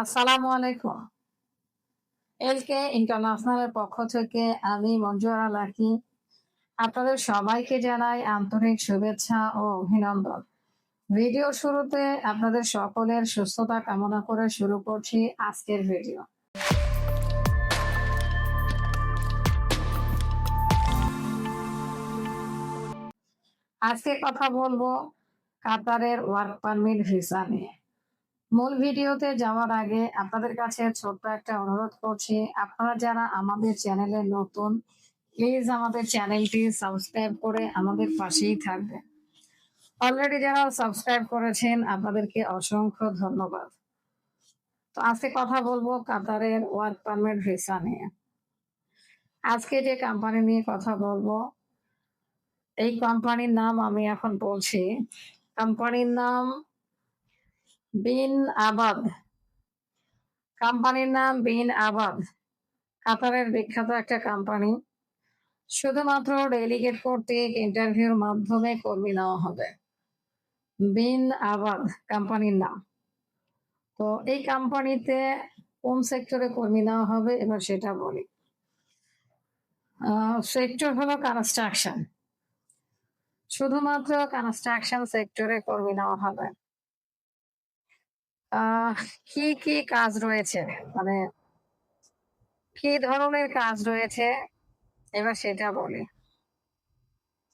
আসসালামু আলাইকুম। এলকে ইন্টারন্যাশনালের পক্ষ থেকে আমি মঞ্জুয়ারা লাকি আপনাদের সবাইকে জানাই আন্তরিক শুভেচ্ছা ও অভিনন্দন। ভিডিও শুরুতে আপনাদের সকলের সুস্থতা কামনা করে শুরু করছি আজকের ভিডিও। আজকে কথা বলবো কাতারের ওয়ার্ক পারমিট ভিসা নিয়ে। মূল ভিডিওতে যাওয়ার আগে আপনাদের কাছে ছোট্ট একটা অনুরোধ করছি, আপনারা যারা আমাদের চ্যানেলে নতুন, প্লিজ আমাদের চ্যানেলটি সাবস্ক্রাইব করে আমাদের পাশেই থাকবেন। অলরেডি যারা সাবস্ক্রাইব করেছেন আপনাদেরকে অসংখ্য ধন্যবাদ। তো আজকে কথা বলবো কাতারের ওয়ার্ক পারমিট ভিসা নিয়ে। আজকে যে কোম্পানি নিয়ে কথা বলবো, এই কোম্পানির নাম আমি এখন বলছি। কোম্পানির নাম বিন আবাদ। কোম্পানির নাম বিন আবাদ। কাতারের বিখ্যাত একটা কোম্পানি। শুধুমাত্র ডেলিগেট কর্তৃক ইন্টারভিউর মাধ্যমে কর্মী নেওয়া হবে। বিন আবাদ কোম্পানির নাম। তো এই কোম্পানিতে কোন সেক্টরে কর্মী নেওয়া হবে এবার সেটা বলি। সেক্টর হলো কনস্ট্রাকশন। শুধুমাত্র কনস্ট্রাকশন সেক্টরে কর্মী নেওয়া হবে। কি কি কাজ রয়েছে, মানে কি ধরনের কাজ রয়েছে এবার সেটা বলি।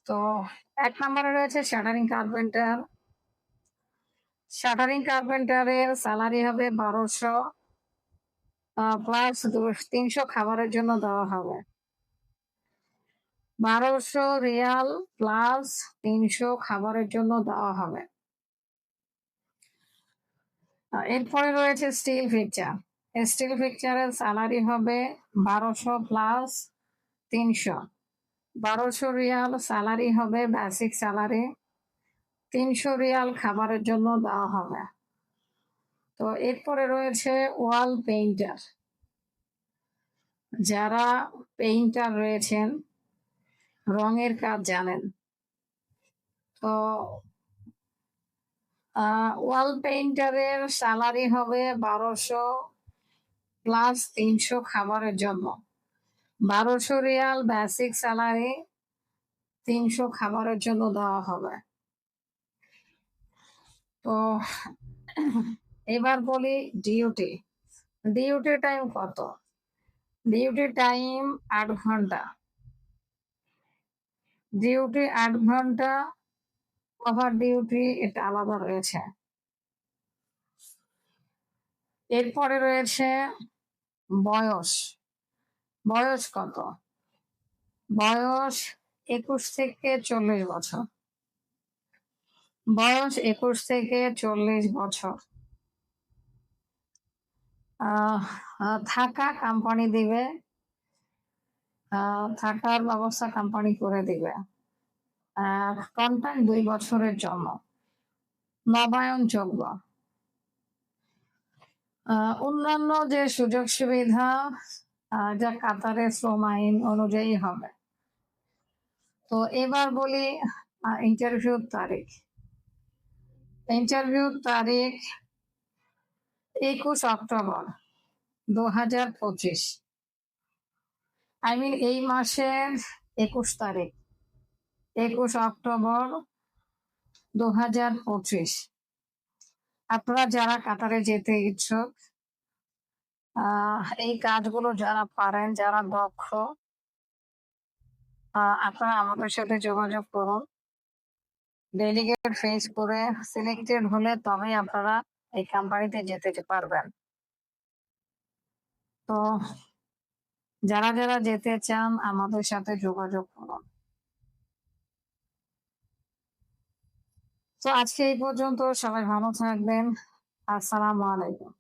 তো ১ নম্বরে রয়েছে শাটারিং কার্পেন্টার। শাটারিং কার্পেন্টারের স্যালারি হবে ১২০০ প্লাস ৩০০ খাবারের জন্য দেওয়া হবে। ১২০০ রিয়াল প্লাস ৩০০ খাবারের জন্য দেওয়া হবে। এরপরে রয়েছে স্টিল ফিক্সার। স্টিল ফিক্সারের স্যালারি হবে ১২০০ প্লাস ৩০০। ১২০০ রিয়াল স্যালারি হবে বেসিক স্যালারি। ৩০০ রিয়াল খাবারের জন্য দেওয়া হবে। তো এরপরে রয়েছে ওয়াল পেইন্টার। যারা পেইন্টার রয়েছেন, রঙের কাজ জানেন, তো ওয়াল পেইন্টারের স্যালারি হবে ১২০০ প্লাস ৩০০ খাবারের জন্য। ১২০০ রিয়াল বেসিক স্যালারি, ৩০০ খাবারের জন্য দেওয়া হবে। তো এবার বলি ডিউটি। ডিউটি টাইম কত? ডিউটি টাইম ৮ ঘন্টা। ডিউটি ৮ ঘন্টা, ওভার ডিউটি এটা আলাদা রয়েছে। এরপরে রয়েছে বয়স। বয়স কত? বয়স ২১ থেকে ৪০ বছর। বয়স ২১ থেকে ৪০ বছর। থাকা কোম্পানি দিবে, থাকার ব্যবস্থা কোম্পানি করে দিবে। কন্ট্রাক্ট ২ বছরের জন্য, নবায়নযোগ্য। অন্যান্য যে সুযোগ সুবিধা যা কাতারের শ্রম আইন অনুযায়ী হবে। তো এবার বলি ইন্টারভিউর তারিখ। ইন্টারভিউর তারিখ ২১ অক্টোবর ২০২৫। এই মাসের ২১ তারিখ, ২১ অক্টোবর ২০২৫। আপনারা যারা কাতারে যেতে ইচ্ছুক, এই কাজগুলো যারা পারেন, যারা দক্ষ, আপনারা আমাদের সাথে যোগাযোগ করুন। ডেলিগেট ফেস করে সিলেক্টেড হলে তবেই আপনারা এই কোম্পানিতে যেতে পারবেন। তো যারা যারা যেতে চান আমাদের সাথে যোগাযোগ করুন। তো আজকে এই পর্যন্ত, সবাই ভালো থাকবেন। আসসালামু আলাইকুম।